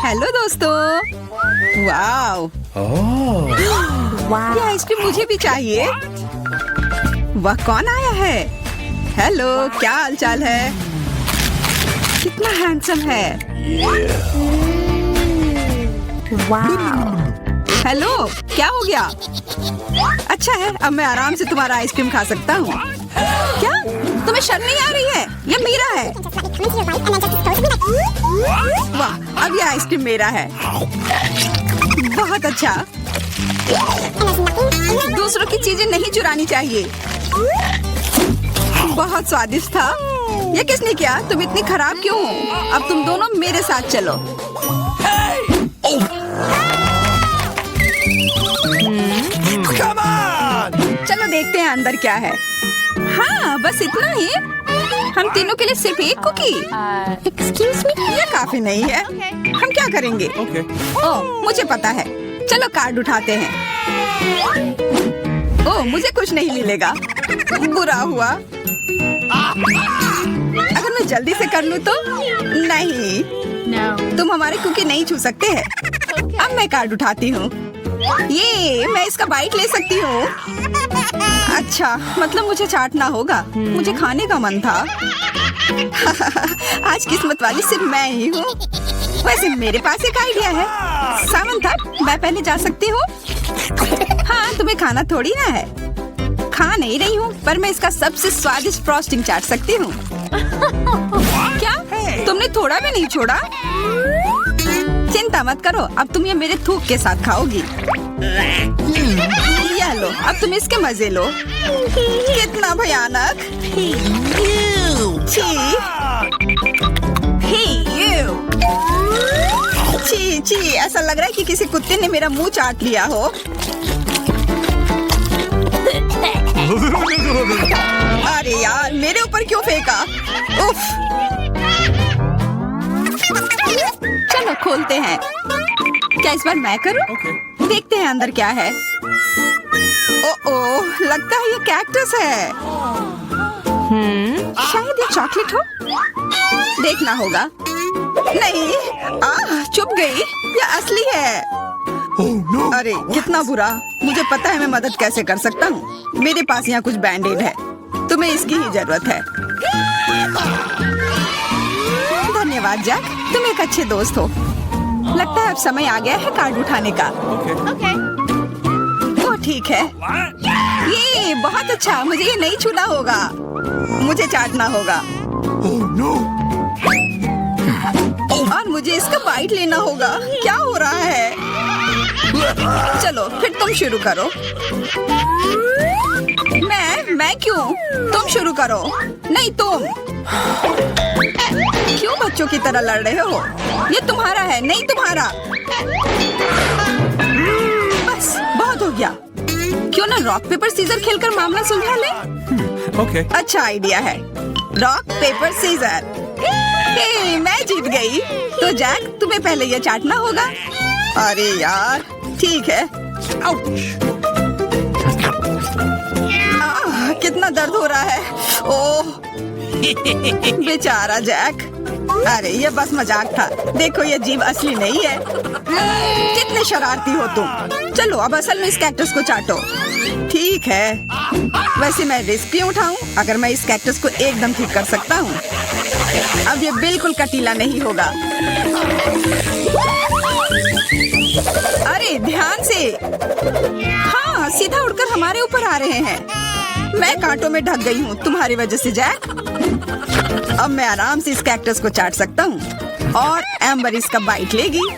Hello दोस्तों। Wow, ये ice cream मुझे भी चाहिए। वाह, कौन आया है? हेलो, क्या हालचाल है? कितना हैंडसम है। हेलो, क्या हो गया? अच्छा है, अब मैं आराम से तुम्हारा आइसक्रीम खा सकता हूँ। क्या तुम्हें शर्म नहीं आ रही है? ये मेरा है। वाह, अब ये आइसक्रीम मेरा है। बहुत अच्छा। दूसरों की चीजें नहीं चुरानी चाहिए। बहुत स्वादिष्ट था। ये किसने किया? तुम इतनी खराब क्यों हो? अब तुम दोनों मेरे साथ चलो। चलो देखते हैं अंदर क्या है। हाँ, बस इतना ही। हम तीनों के लिए सिर्फ एक कुकी। एक्सक्यूज मी, ये काफी नहीं है। हम क्या करेंगे? ओह, मुझे पता है। चलो कार्ड उठाते हैं। ओह, मुझे कुछ नहीं मिलेगा। बुरा हुआ। अगर मैं जल्दी से कर लूँ तो? नहीं, तुम हमारे कुकी नहीं छू सकते हैं। अब मैं कार्ड उठाती हूँ। ये मैं इसका बाइट ले सकती हूँ। अच्छा, मतलब मुझे चाटना होगा। मुझे खाने का मन था। आज किस्मत वाली सिर्फ मैं ही हूँ। वैसे मेरे पास एक आइडिया है। सामंथा, मैं पहले जा सकती हूँ? हाँ, तुम्हें खाना थोड़ी ना है। खा नहीं रही हूँ, पर मैं इसका सबसे स्वादिष्ट फ्रॉस्टिंग चाट सकती हूँ। क्या तुमने थोड़ा भी नहीं छोड़ा? चिंता मत करो, अब तुम ये मेरे थूक के साथ खाओगी। ये लो, अब तुम इसके मजे लो। कितना भयानक। छी छी, ऐसा लग रहा है कि किसी कुत्ते ने मेरा मुंह चाट लिया हो। अरे यार, मेरे ऊपर क्यों फेंका? उफ। चलो खोलते हैं। क्या इस बार मैं करूं? देखते हैं अंदर क्या है। ओह, लगता है ये कैक्टस है। शायद ये चॉकलेट हो। देखना होगा। नहीं, चुप गई। ये असली है। अरे कितना बुरा। मुझे पता है मैं मदद कैसे कर सकता हूँ। मेरे पास यहाँ कुछ बैंडेड है। तुम्हें इसकी ही जरूरत है। धन्यवाद जैक, तुम एक अच्छे दोस्त हो। लगता है अब समय आ गया है कार्ड उठाने का। तो ठीक है। ये बहुत अच्छा। मुझे ये नहीं छूना होगा। मुझे चाटना होगा। और मुझे इसका बाइट लेना होगा। क्या हो रहा है? चलो फिर तुम शुरू करो। मैं क्यों? तुम शुरू करो। नहीं, तुम क्यों बच्चों की तरह लड़ रहे हो? ये तुम्हारा है, नहीं तुम्हारा। बस बहुत हो गया। क्यों ना रॉक पेपर सीजर खेलकर मामला सुलझा ले? अच्छा आइडिया है। Rock paper scissor. मैं जीत गई। तो जैक, तुम्हें पहले ये चाटना होगा। अरे यार, ठीक है। कितना दर्द हो रहा है। ओह, बेचारा जैक। अरे ये बस मजाक था। देखो, ये जीव असली नहीं है। कितने शरारती हो तुम। चलो अब असल में इस कैक्टस को चाटो। ठीक है। वैसे मैं रिस्क क्यों उठाऊं अगर मैं इस कैक्टस को एकदम ठीक कर सकता हूँ। अब ये बिल्कुल कटीला नहीं होगा। अरे ध्यान से। हाँ, सीधा उड़कर हमारे ऊपर आ रहे हैं। मैं कांटों में ढक गई हूँ तुम्हारी वजह से जैक। अब मैं आराम से इस कैक्टस को चाट सकता हूँ और एम्बर इसका बाइट लेगी।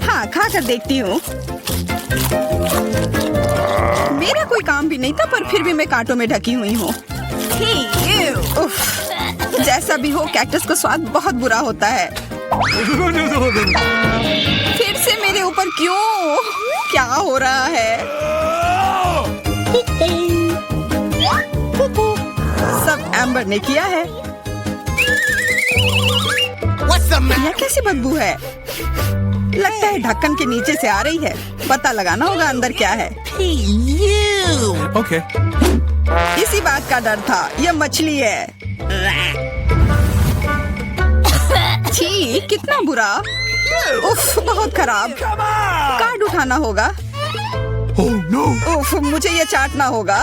हाँ, खा कर देखती हूँ। मेरा कोई काम भी नहीं था, पर फिर भी मैं कांटों में ढकी हुई हूँ। जैसा भी हो, कैक्टस का स्वाद बहुत बुरा होता है। फिर से मेरे ऊपर क्यों? क्या हो रहा है? सब एम्बर ने किया है। यह कैसी बदबू है? लगता है ढक्कन के नीचे से आ रही है। पता लगाना होगा अंदर क्या है। इसी बात का डर था। यह मछली है। छी, कितना बुरा। उफ, बहुत खराब। कार्ड उठाना होगा। उफ, मुझे ये चाटना होगा।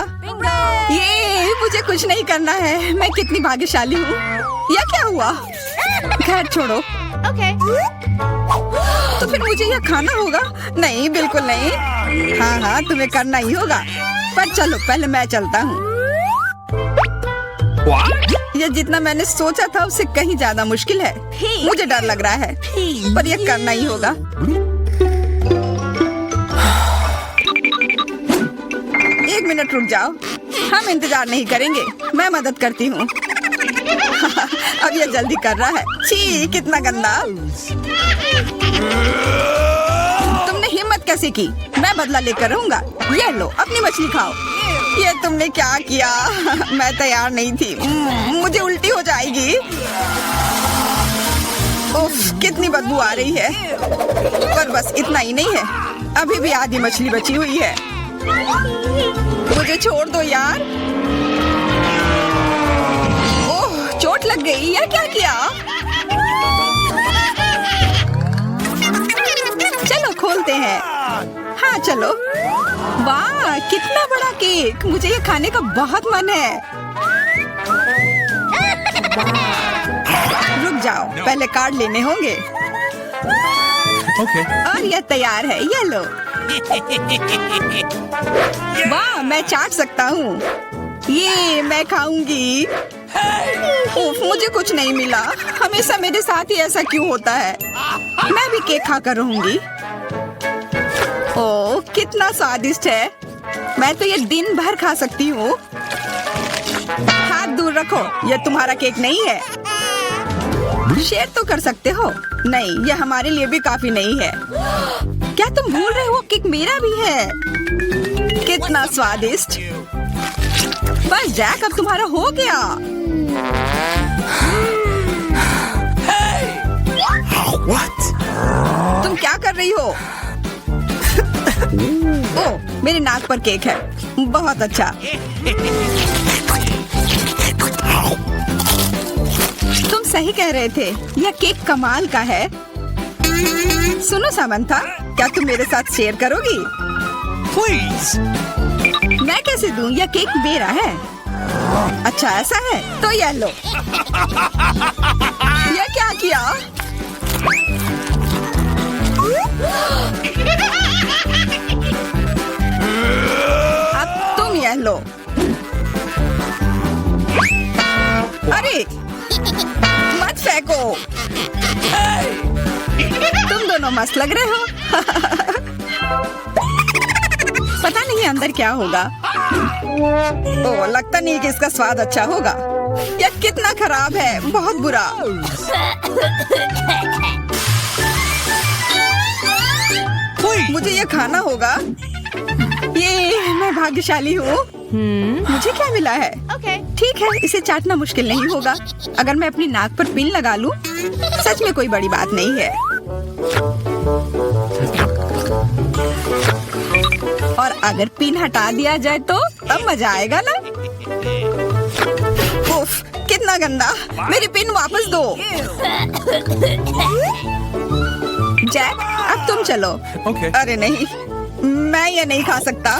ये मुझे कुछ नहीं करना है। मैं कितनी भाग्यशाली हूँ। यह क्या हुआ? खैर छोड़ो। तो फिर मुझे यह खाना होगा? नहीं, बिल्कुल नहीं। हाँ, तुम्हें करना ही होगा। पर चलो, पहले मैं चलता हूँ। यह जितना मैंने सोचा था उससे कहीं ज्यादा मुश्किल है। मुझे डर लग रहा है, पर यह करना ही होगा। एक मिनट रुक जाओ। हम इंतजार नहीं करेंगे। मैं मदद करती हूँ। अब यह जल्दी कर रहा है। छी, कितना गंदा। तुमने हिम्मत कैसे की? मैं बदला लेकर रहूंगा। ये लो, अपनी मछली खाओ। ये तुमने क्या किया? मैं तैयार नहीं थी। मुझे उल्टी हो जाएगी। उफ, कितनी बदबू आ रही है। पर बस इतना ही नहीं है, अभी भी आधी मछली बची हुई है। मुझे छोड़ दो यार। ओह, चोट लग गई। या क्या किया? चलो खोलते हैं। हाँ चलो। वाह, कितना बड़ा केक। मुझे ये खाने का बहुत मन है। रुक जाओ, पहले कार्ड लेने होंगे। और यह तैयार है। ये लो। वाह, मैं चाट सकता हूँ। ये मैं खाऊंगी। उफ, मुझे कुछ नहीं मिला। हमेशा मेरे साथ ही ऐसा क्यों होता है? मैं भी केक खाकर रहूंगी। ओह, कितना स्वादिष्ट है। मैं तो ये दिन भर खा सकती हूँ। हाथ दूर रखो, यह तुम्हारा केक नहीं है। शेयर तो कर सकते हो। नहीं, यह हमारे लिए भी काफी नहीं है। क्या तुम भूल रहे हो? केक मेरा भी है। कितना स्वादिष्ट। बस जैक, अब तुम्हारा हो गया। तुम क्या कर रही हो? ओह, मेरे नाक पर केक है। बहुत अच्छा। तुम सही कह रहे थे, यह केक कमाल का है। सुनो सामंथा, क्या तुम मेरे साथ शेयर करोगी? प्लीज। मैं कैसे दूं? यह केक मेरा है। अच्छा ऐसा है, तो यह लो। यह क्या किया? अब तुम यह लो। अरे मत फेंको। तुम दोनों मस्त लग रहे हो। पता नहीं अंदर क्या होगा। ओह, लगता नहीं कि इसका स्वाद अच्छा होगा। यह कितना खराब है, बहुत बुरा। मुझे ये खाना होगा। ये मैं भाग्यशाली हूँ। मुझे क्या मिला है? ठीक है, इसे चाटना मुश्किल नहीं होगा। अगर मैं अपनी नाक पर पिन लगा लूं, सच में कोई बड़ी बात नहीं है। और अगर पिन हटा दिया जाए तो तब मजा आएगा ना? उफ, कितना गंदा। मेरी पिन वापस दो। जैक, अब तुम चलो। अरे नहीं, मैं ये नहीं खा सकता।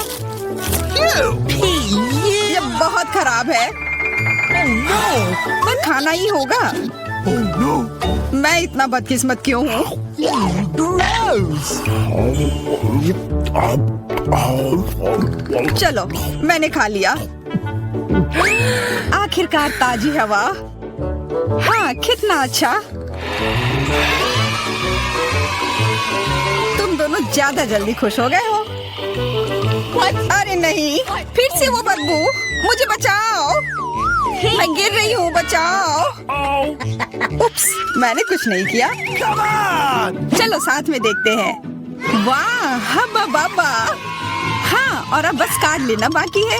ये बहुत खराब है। पर खाना ही होगा। मैं इतना बदकिस्मत क्यों हूँ? चलो, मैंने खा लिया। आखिरकार ताजी हवा। हाँ, कितना अच्छा। तुम दोनों ज्यादा जल्दी खुश हो गए हो। अरे नहीं, फिर से वो बदबू। मुझे बचाओ, मैं गिर रही हूँ। बचाओ। उप्स, मैंने कुछ नहीं किया। चलो साथ में देखते हैं। वाह, हब्बा बाबा। हाँ, और अब बस कार्ड लेना बाकी है।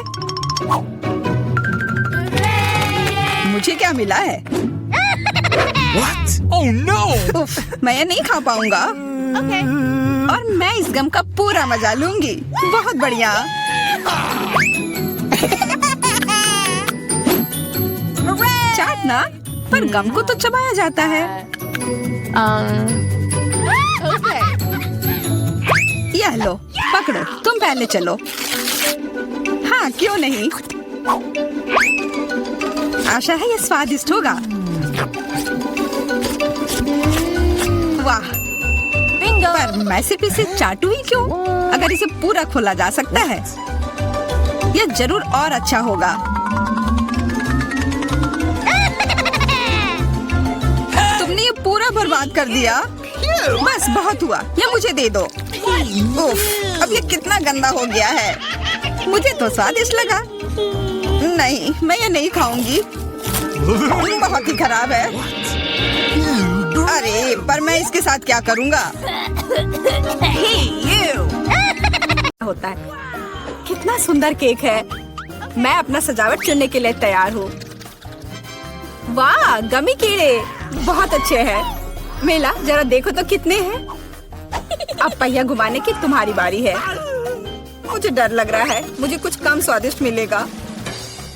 मुझे क्या मिला है? What? Oh no! उफ, मैं ये नहीं खा पाऊंगा। और मैं इस गम का पूरा मजा लूंगी। बहुत बढ़िया। चाटना, पर गम को तो चबाया जाता है। पकड़ो, तुम पहले चलो। हाँ, क्यों नहीं। आशा है ये स्वादिष्ट होगा। वाह, पर मैं सिर्फ इसे चाटू ही क्यों? अगर इसे पूरा खोला जा सकता है, यह जरूर और अच्छा होगा। तुमने ये पूरा बर्बाद कर दिया। बस बहुत हुआ, ये मुझे दे दो। उफ, अब ये कितना गंदा हो गया है। मुझे तो स्वादिष्ट लगा। नहीं, मैं ये नहीं खाऊंगी। बहुत ही खराब है। अरे, पर मैं इसके साथ क्या करूंगा? होता है। कितना सुंदर केक है। मैं अपना सजावट चुनने के लिए तैयार हूँ। वाह, गमी कीड़े बहुत अच्छे हैं। मेला, जरा देखो तो कितने हैं। अब पहिया घुमाने की तुम्हारी बारी है। मुझे डर लग रहा है, मुझे कुछ कम स्वादिष्ट मिलेगा।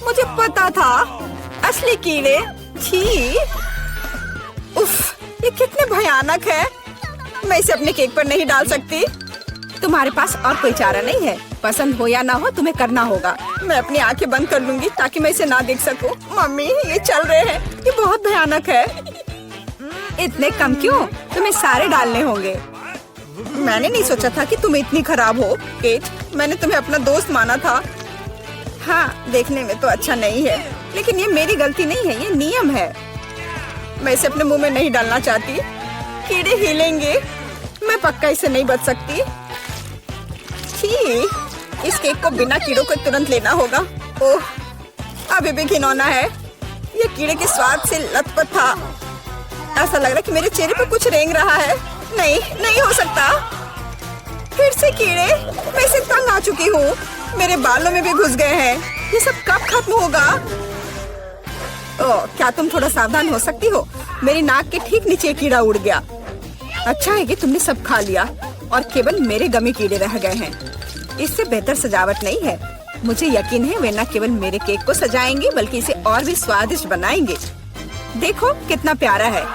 मुझे पता था, असली कीड़े। छी, उफ, ये कितने भयानक है। मैं इसे अपने केक पर नहीं डाल सकती। तुम्हारे पास और कोई चारा नहीं है। पसंद हो या ना हो, तुम्हें करना होगा। मैं अपनी आंखें बंद कर लूंगी ताकि मैं इसे ना देख सकूं। मम्मी, ये चल रहे हैं। ये बहुत भयानक है। इतने कम क्यों? तुम्हें सारे डालने होंगे। मैंने नहीं सोचा था कि तुम इतनी खराब हो, केट। मैंने तुम्हें अपना दोस्त माना था। हाँ, देखने में तो अच्छा नहीं है, लेकिन ये मेरी गलती नहीं है, ये नियम है। मैं इसे अपने मुंह में नहीं डालना चाहती। कीड़े हिलेंगे। मैं पक्का इसे नहीं बच सकती। छी, इस केक को बिना कीड़ों को तुरंत लेना होगा। ओह, अभी भी घिनौना है। ये कीड़े के स्वाद से लथपथ था। ऐसा लग रहा है कि मेरे चेहरे पर कुछ रेंग रहा है। नहीं, नहीं हो सकता। फिर से कीड़े। मैं इसे तंग आ चुकी हूँ। मेरे बालों में भी घुस गए हैं। ये सब कब खत्म होगा? ओह, क्या तुम थोड़ा सावधान हो सकती हो? मेरी नाक के ठीक नीचे कीड़ा उड़ गया। अच्छा है कि तुमने सब खा लिया और केवल मेरे गमी कीड़े रह गए हैं। इससे बेहतर सजावट नहीं है। मुझे यकीन है वे न केवल मेरे केक को सजाएंगे बल्कि इसे और भी स्वादिष्ट बनाएंगे। देखो कितना प्यारा है।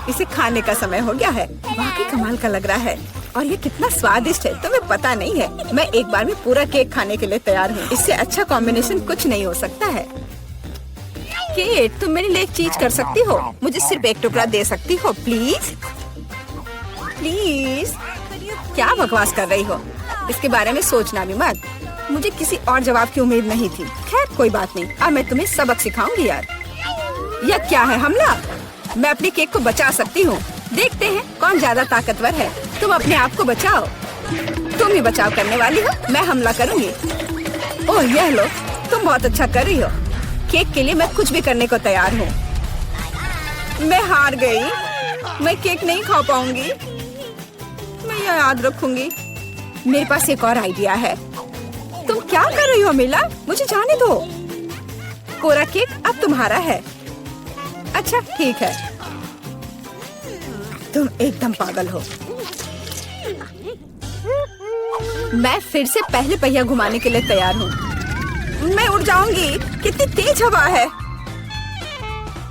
इसे खाने का समय हो गया है। वाकई कमाल का लग रहा है और ये कितना स्वादिष्ट है तुम्हें पता नहीं है। मैं एक बार में पूरा केक खाने के लिए तैयार हूँ। इससे अच्छा कॉम्बिनेशन कुछ नहीं हो सकता है। केट, तुम मेरे लिए एक चीज कर सकती हो? मुझे सिर्फ एक टुकड़ा दे सकती हो प्लीज? प्लीज। क्या बकवास कर रही हो? इसके बारे में सोचना भी मत। मुझे किसी और जवाब की उम्मीद नहीं थी। खैर कोई बात नहीं, अब मैं तुम्हें सबक सिखाऊंगी यार। यह क्या है, हमला? मैं अपने केक को बचा सकती हूँ। देखते हैं कौन ज्यादा ताकतवर है। तुम अपने आप को बचाओ। तुम ही बचाव करने वाली हो, मैं हमला करूँगी। ओह यह लो, तुम बहुत अच्छा कर रही हो। केक के लिए मैं कुछ भी करने को तैयार हूँ। मैं हार गई। मैं केक नहीं खा पाऊंगी। मैं यह याद रखूंगी। मेरे पास एक और आइडिया है। तुम क्या कर रही हो मिला? मुझे जाने दो। पूरा केक अब तुम्हारा है। अच्छा ठीक है। तुम एकदम पागल हो। मैं फिर से पहले पहिया घुमाने के लिए तैयार हूँ। मैं उड़ जाऊंगी। कितनी तेज हवा है।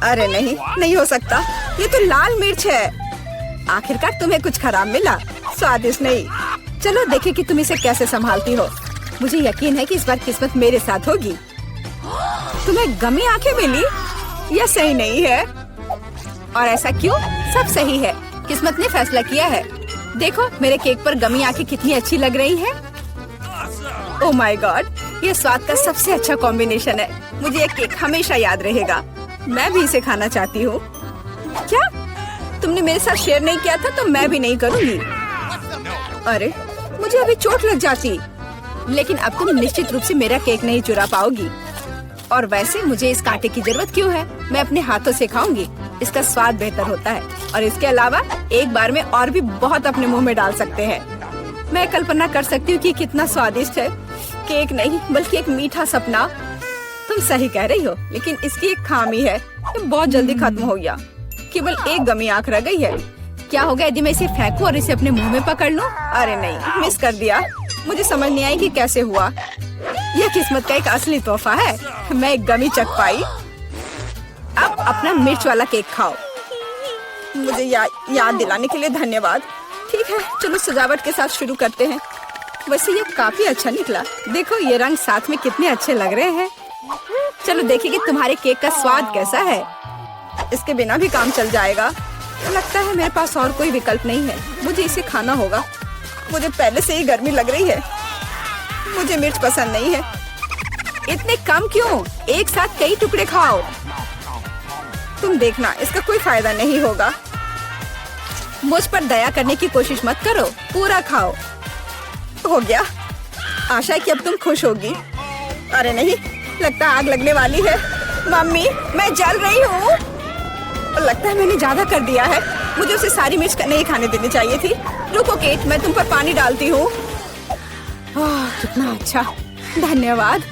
अरे नहीं, नहीं हो सकता। ये तो लाल मिर्च है। आखिरकार तुम्हें कुछ खराब मिला, स्वादिष्ट नहीं। चलो देखें कि तुम इसे कैसे संभालती हो। मुझे यकीन है कि इस बार किस्मत मेरे साथ होगी। तुम्हें गमी आंखें मिली? यह सही नहीं है। और ऐसा क्यों? सब सही है। किस्मत ने फैसला किया है। देखो मेरे केक पर गमी आंखें कितनी अच्छी लग रही है। ओह माय गॉड, ये स्वाद का सबसे अच्छा कॉम्बिनेशन है। मुझे ये केक हमेशा याद रहेगा। मैं भी इसे खाना चाहती हूँ। क्या तुमने मेरे साथ शेयर नहीं किया था तो मैं भी नहीं करूँगी। अरे मुझे अभी चोट लग जाती। लेकिन अब तुम निश्चित रूप से मेरा केक नहीं चुरा पाओगी। और वैसे मुझे इस कांटे की जरूरत क्यों है? मैं अपने हाथों से खाऊंगी। इसका स्वाद बेहतर होता है और इसके अलावा एक बार में और भी बहुत अपने मुंह में डाल सकते हैं। मैं कल्पना कर सकती हूँ कि कितना स्वादिष्ट है। केक नहीं बल्कि एक मीठा सपना। तुम सही कह रही हो, लेकिन इसकी एक खामी है। ये बहुत जल्दी खत्म हो गया। केवल एक गमी आंख रह गई है। क्या होगा यदि मैं इसे फेंकूं और इसे अपने मुंह में पकड़ लूं? अरे नहीं, मिस कर दिया। मुझे समझ नहीं आई कि कैसे हुआ। यह किस्मत का एक असली तोहफा है। मैं एक गमी चख पाई। अब अपना मिर्च वाला केक खाओ। मुझे याद दिलाने के लिए धन्यवाद। ठीक है, चलो सजावट के साथ शुरू करते हैं। वैसे ये काफी अच्छा निकला। देखो ये रंग साथ में कितने अच्छे लग रहे हैं। चलो देखिए कि तुम्हारे केक का स्वाद कैसा है। इसके बिना भी काम चल जाएगा। लगता है मेरे पास और कोई विकल्प नहीं है, मुझे इसे खाना होगा। मुझे पहले से ही गर्मी लग रही है। मुझे मिर्च पसंद नहीं है। इतने कम क्यों? एक साथ कई टुकड़े खाओ। तुम देखना, इसका कोई फायदा नहीं होगा। मुझ पर दया करने की कोशिश मत करो, पूरा खाओ। हो गया। आशा है कि अब तुम खुश होगी। अरे नहीं, लगता आग लगने वाली है। मम्मी, मैं जल रही हूँ। लगता है मैंने ज्यादा कर दिया है। मुझे उसे सारी मिर्च नहीं खाने देनी चाहिए थी। रुको केट, मैं तुम पर पानी डालती हूँ। कितना अच्छा, धन्यवाद।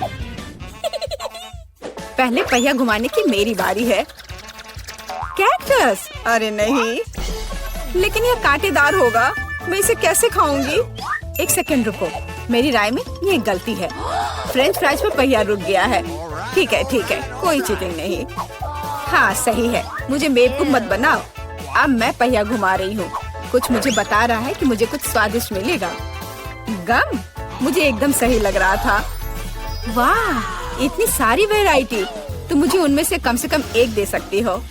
पहले पहिया घुमाने की मेरी बारी है। कैक्टस? अरे नहीं, लेकिन यह कांटेदार होगा। मैं इसे कैसे खाऊंगी? एक सेकंड रुको, मेरी राय में ये गलती है। फ्रेंच फ्राइज पर पहिया रुक गया है। ठीक है, कोई चीटिंग नहीं। हाँ सही है, मुझे बेवकूफ मत बनाओ। अब मैं पहिया घुमा रही हूँ। कुछ मुझे बता रहा है कि मुझे कुछ स्वादिष्ट मिलेगा। गम? मुझे एकदम सही लग रहा था। वाह, इतनी सारी वैरायटी। तो मुझे उनमें से कम एक दे सकती हो?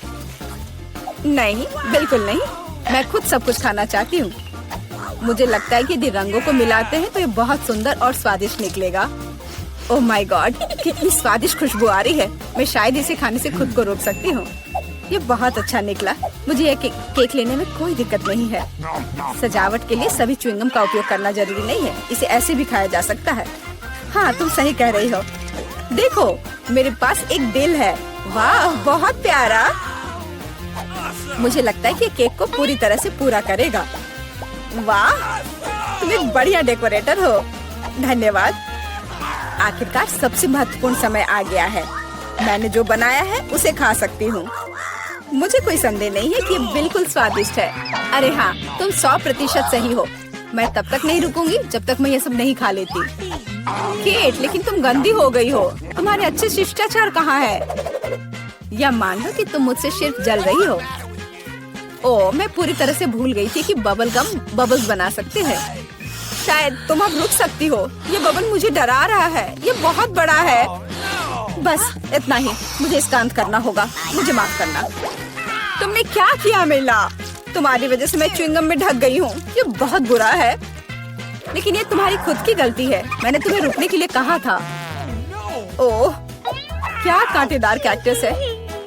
नहीं, बिल्कुल नहीं। मैं खुद सब कुछ खाना चाहती हूँ। मुझे लगता है कि यदि रंगों को मिलाते हैं तो ये बहुत सुंदर और स्वादिष्ट निकलेगा। ओह माय गॉड, कितनी स्वादिष्ट खुशबू आ रही है। मैं शायद इसे खाने से खुद को रोक सकती हूँ। ये बहुत अच्छा निकला। मुझे यह केक लेने में कोई दिक्कत नहीं है। सजावट के लिए सभी च्युइंगम का उपयोग करना जरूरी नहीं है। इसे ऐसे भी खाया जा सकता है। हाँ, तुम सही कह रही हो। देखो, मेरे पास एक दिल है। वाह, बहुत प्यारा। मुझे लगता है कि केक को पूरी तरह से पूरा करेगा। वाह, तुम एक बढ़िया डेकोरेटर हो। धन्यवाद। आखिरकार सबसे महत्वपूर्ण समय आ गया है। मैंने जो बनाया है उसे खा सकती हूँ। मुझे कोई संदेह नहीं है कि ये बिल्कुल स्वादिष्ट है। अरे हाँ, तुम 100% सही हो। मैं तब तक नहीं रुकूंगी जब तक मैं ये सब नहीं खा लेती। केट, लेकिन तुम गंदी हो गई हो। तुम्हारे अच्छे शिष्टाचार कहाँ है? या मान लो कि तुम मुझसे सिर्फ जल रही हो। ओह, मैं पूरी तरह से भूल गई थी कि बबल गम बबल्स बना सकते हैं। शायद तुम अब रुक सकती हो। ये बबल मुझे डरा रहा है। ये बहुत बड़ा है। बस इतना ही, मुझे इसका अंत करना होगा। मुझे माफ करना। तुमने क्या किया मिला? तुम्हारी वजह से मैं च्युइंगम में ढक गई हूँ। ये बहुत बुरा है, लेकिन ये तुम्हारी खुद की गलती है। मैंने तुम्हें रुकने के लिए कहा था। ओह, क्या कांटेदार कैक्टस है।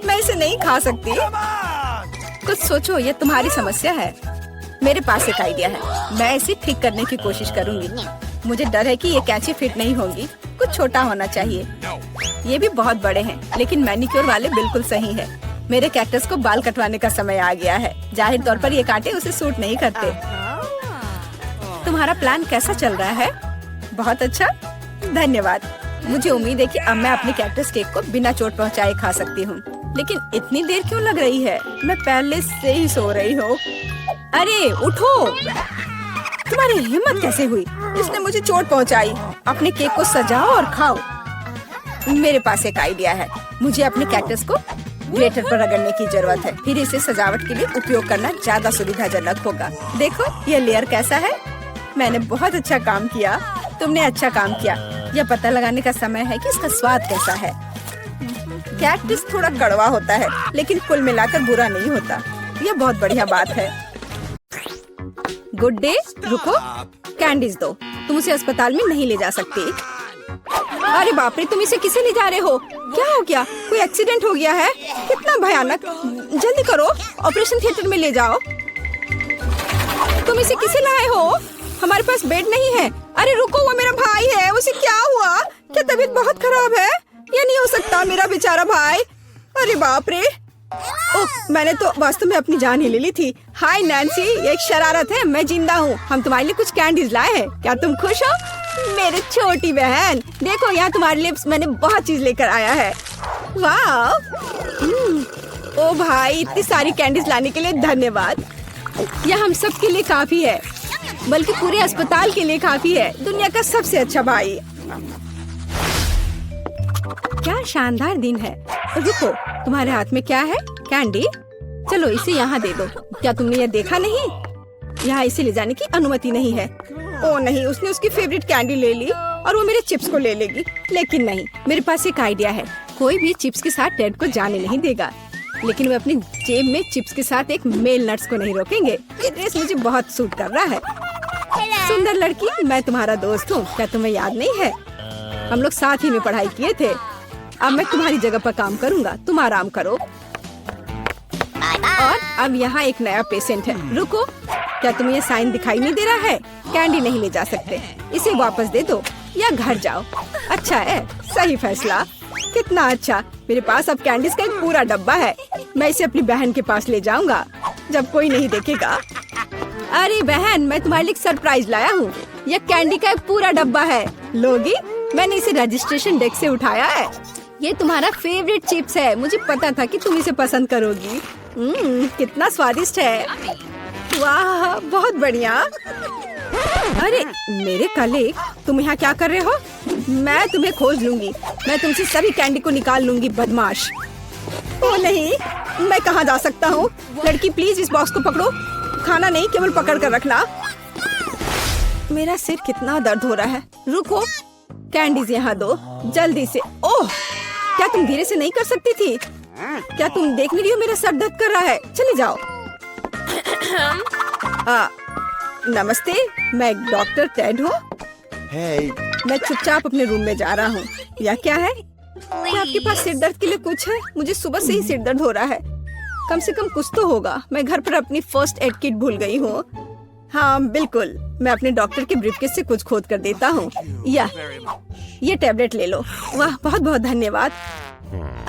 मैं इसे नहीं खा सकती। कुछ सोचो, ये तुम्हारी समस्या है। मेरे पास एक आइडिया है। मैं इसे ठीक करने की कोशिश करूंगी। मुझे डर है कि ये कैंची फिट नहीं होगी। कुछ छोटा होना चाहिए। ये भी बहुत बड़े हैं, लेकिन मैनिक्योर वाले बिल्कुल सही है। मेरे कैक्टस को बाल कटवाने का समय आ गया है। जाहिर तौर पर ये कांटे उसे सूट नहीं करते। तुम्हारा प्लान कैसा चल रहा है? बहुत अच्छा, धन्यवाद। मुझे उम्मीद है कि अब मैं अपने कैक्टस केक को बिना चोट पहुंचाए खा सकती हूँ। लेकिन इतनी देर क्यों लग रही है? मैं पहले से ही सो रही हूँ। अरे उठो, तुम्हारी हिम्मत कैसे हुई? इसने मुझे चोट पहुंचाई। अपने केक को सजाओ और खाओ। मेरे पास एक आइडिया है। मुझे अपने कैक्टस को ग्रेटर पर रगड़ने की जरूरत है। फिर इसे सजावट के लिए उपयोग करना ज्यादा सुविधाजनक होगा। देखो ये लेयर कैसा है। मैंने बहुत अच्छा काम किया। तुमने अच्छा काम किया। यह पता लगाने का समय है कि इसका स्वाद कैसा है। कैक्टस थोड़ा कड़वा होता है, लेकिन कुल मिलाकर बुरा नहीं होता। यह बहुत बढ़िया बात है। Good day. रुको, कैंडीज दो। तुम उसे अस्पताल में नहीं ले जा सकती। अरे बाप रे, तुम इसे किसे ले जा रहे हो? क्या हो गया? कोई एक्सीडेंट हो गया है? कितना भयानक। जल्दी करो, ऑपरेशन थिएटर में ले जाओ। तुम इसे किसे लाए हो? हमारे पास बेड नहीं है। अरे रुको, वो मेरा भाई है। उसे क्या हुआ? क्या तबीयत बहुत खराब है? ये नहीं हो सकता, मेरा बेचारा भाई। अरे बाप रे। ओह, मैंने तो वास्तव में अपनी जान ही ले ली थी। हाय नैन्सी, ये एक शरारत है। मैं जिंदा हूँ। हम तुम्हारे लिए कुछ कैंडीज लाए हैं। क्या तुम खुश हो? मेरी छोटी बहन, देखो यहाँ तुम्हारे लिए मैंने बहुत चीज लेकर आया है। वाह। ओ भाई, इतनी सारी कैंडीज लाने के लिए धन्यवाद। यह हम सब के लिए काफी है, बल्कि पूरे अस्पताल के लिए काफी है। दुनिया का सबसे अच्छा भाई। क्या शानदार दिन है। रुको, तुम्हारे हाथ में क्या है? कैंडी। चलो इसे यहाँ दे दो। क्या तुमने यह देखा नहीं? यहाँ इसे ले जाने की अनुमति नहीं है। ओ नहीं, उसने उसकी फेवरेट कैंडी ले ली और वो मेरे चिप्स को ले लेगी। लेकिन नहीं, मेरे पास एक आइडिया है। कोई भी चिप्स के साथ टेड को जाने नहीं देगा, लेकिन वे अपनी जेब में चिप्स के साथ एक मेल नट्स को नहीं रोकेंगे। ये ड्रेस मुझे बहुत सूट कर रहा है। सुंदर लड़की, मैं तुम्हारा दोस्त हूँ, क्या तुम्हें याद नहीं है? हम लोग साथ ही में पढ़ाई किए थे। अब मैं तुम्हारी जगह पर काम करूँगा, तुम आराम करो। और अब यहाँ एक नया पेशेंट है। रुको, क्या तुम्हें ये साइन दिखाई नहीं दे रहा है? कैंडी नहीं ले जा सकते, इसे वापस दे दो या घर जाओ। अच्छा है, सही फैसला। कितना अच्छा, मेरे पास अब कैंडीज का एक पूरा डब्बा है। मैं इसे अपनी बहन के पास ले जाऊंगा जब कोई नहीं देखेगा। अरे बहन, मैं तुम्हारे लिए सरप्राइज लाया हूँ। यह कैंडी का एक पूरा डब्बा है, लोगी? मैंने इसे रजिस्ट्रेशन डेस्क से उठाया है। ये तुम्हारा फेवरेट चिप्स है, मुझे पता था कि तुम इसे पसंद करोगी। कितना स्वादिष्ट है। वाह, बहुत बढ़िया। अरे मेरे कलीग, तुम यहाँ क्या कर रहे हो? मैं तुम्हें खोज लूंगी। मैं तुमसे सभी कैंडी को निकाल लूंगी, बदमाश। ओ नहीं, मैं कहाँ जा सकता हूँ? लड़की प्लीज इस बॉक्स को पकड़ो। खाना नहीं, केवल पकड़ कर रखना। मेरा सिर कितना दर्द हो रहा है। रुको, कैंडीज यहाँ दो जल्दी से। ओह, क्या तुम धीरे से नहीं कर सकती थी? क्या तुम देख नहीं रही हो मेरा सर दर्द कर रहा है? चले जाओ। नमस्ते, मैं डॉक्टर टेड हूँ। मैं चुपचाप अपने रूम में जा रहा हूँ। यह क्या है? क्या आपके पास सिर दर्द के लिए कुछ है? मुझे सुबह से ही सिर दर्द हो रहा है। कम से कम कुछ तो होगा। मैं घर पर अपनी फर्स्ट एड किट भूल गई हूँ। हाँ बिल्कुल, मैं अपने डॉक्टर के ब्रीफकेस से कुछ खोद कर देता हूँ। ये टैबलेट ले लो। वाह, बहुत बहुत धन्यवाद,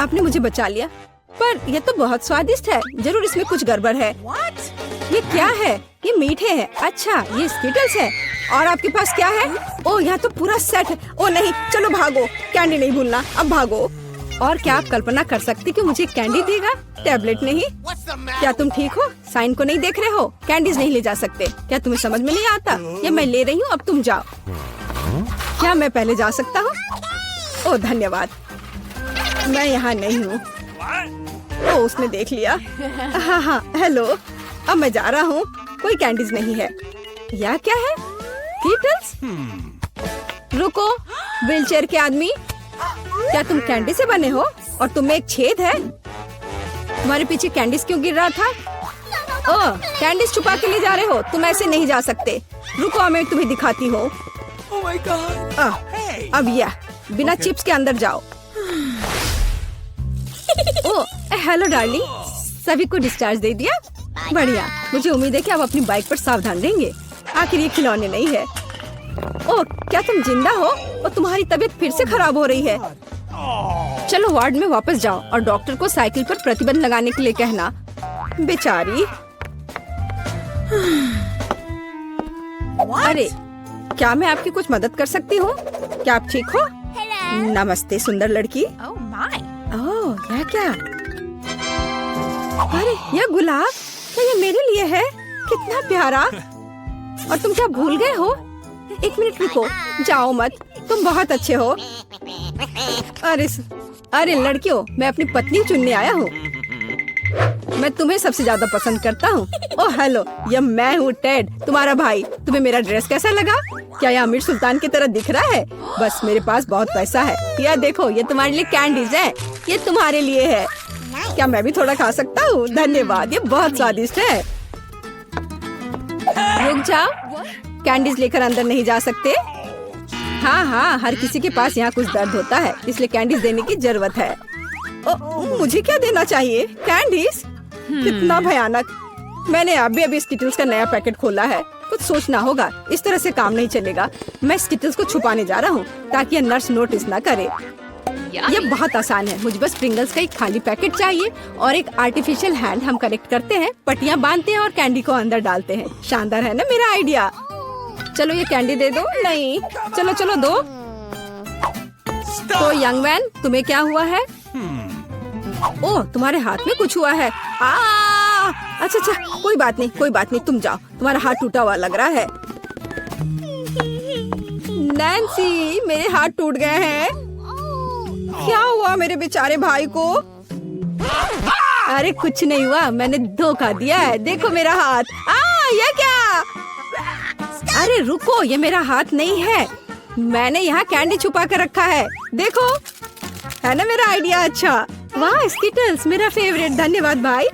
आपने मुझे बचा लिया। पर यह तो बहुत स्वादिष्ट है, जरूर इसमें कुछ गड़बड़ है। ये क्या है? ये मीठे है। अच्छा, ये स्किटल्स है। और आपके पास क्या है? ओह, यहाँ तो पूरा सेट है। ओह नहीं, चलो भागो, कैंडी नहीं भूलना, अब भागो। और क्या आप कल्पना कर सकती कि मुझे कैंडी देगा, टैबलेट नहीं? क्या तुम ठीक हो? साइन को नहीं देख रहे हो? कैंडीज नहीं ले जा सकते। क्या तुम्हें समझ में नहीं आता? ये मैं ले रही हूँ, अब तुम जाओ। क्या मैं पहले जा सकता हूँ? ओह धन्यवाद, मैं यहाँ नहीं हूँ। ओह, उसने देख लिया। हाँ, हेलो, अब मैं जा रहा हूँ। कोई कैंडीज नहीं है। यह क्या है? कीटल्स? रुको, व्हीलचेयर के आदमी, क्या तुम कैंडी से बने हो? और तुम में एक छेद है। तुम्हारे पीछे कैंडीज क्यों गिर रहा था? ओह, कैंडीज छुपा के ले जा रहे हो? तुम ऐसे नहीं जा सकते। रुको, मैं तुम्हें दिखाती हूँ। Oh my God. अब यह बिना चिप्स के अंदर जाओ। ओह, हेलो डार्लिंग, सभी को डिस्चार्ज दे दिया? बढ़िया, मुझे उम्मीद है कि आप अपनी बाइक पर सावधान रहेंगे। आखिर ये खिलौने नहीं है। ओह, क्या तुम जिंदा हो? और तुम्हारी तबीयत फिर से खराब हो रही है। चलो वार्ड में वापस जाओ और डॉक्टर को साइकिल पर प्रतिबंध लगाने के लिए कहना। बेचारी। अरे, क्या मैं आपकी कुछ मदद कर सकती हूँ? क्या आप ठीक हो? नमस्ते सुंदर लड़की। ओह, यह क्या? अरे, यह गुलाब, क्या ये मेरे लिए है? कितना प्यारा। और तुम क्या भूल गए हो? एक मिनट रुको, जाओ मत, तुम बहुत अच्छे हो। अरे लड़कियों, मैं अपनी पत्नी चुनने आया हूँ। मैं तुम्हें सबसे ज्यादा पसंद करता हूँ। ओह हेलो, यह मैं हूँ टेड, तुम्हारा भाई। तुम्हें मेरा ड्रेस कैसा लगा? क्या यह अमीर सुल्तान की तरह दिख रहा है? बस मेरे पास बहुत पैसा है। यह देखो, ये तुम्हारे लिए कैंडीज है। ये तुम्हारे लिए है। क्या मैं भी थोड़ा खा सकता हूँ? धन्यवाद, ये बहुत स्वादिष्ट है। रुक जाओ, कैंडीज लेकर अंदर नहीं जा सकते। हाँ, हर किसी के पास यहाँ कुछ दर्द होता है, इसलिए कैंडीज देने की जरूरत है। मुझे क्या देना चाहिए? कैंडीज? कितना भयानक। मैंने अभी स्किटल्स का नया पैकेट खोला है। कुछ सोचना होगा, इस तरह से काम नहीं चलेगा। मैं स्किटल्स को छुपाने जा रहा हूँ ताकि नर्स नोटिस न करे। ये बहुत आसान है, मुझे बस प्रिंगल्स का एक खाली पैकेट चाहिए और एक आर्टिफिशियल हैंड हम कनेक्ट करते हैं, पट्टियाँ बांधते हैं और कैंडी को अंदर डालते हैं। शानदार है ना मेरा आइडिया? चलो ये कैंडी दे दो। नहीं, चलो दो। तो यंग मैन, तुम्हें क्या हुआ है? ओह, तुम्हारे हाथ में कुछ हुआ है। अच्छा, कोई बात नहीं, तुम जाओ। तुम्हारा हाथ टूटा हुआ लग रहा है। नैन्सी, मेरे हाथ टूट गए हैं। क्या हुआ मेरे बेचारे भाई को? अरे कुछ नहीं हुआ, मैंने धोखा दिया है। देखो मेरा हाथ। ये क्या? अरे रुको, ये मेरा हाथ नहीं है। मैंने यहाँ कैंडी छुपा कर रखा है, देखो। है ना मेरा आइडिया अच्छा? वाह स्किटल्स, मेरा फेवरेट। धन्यवाद भाई।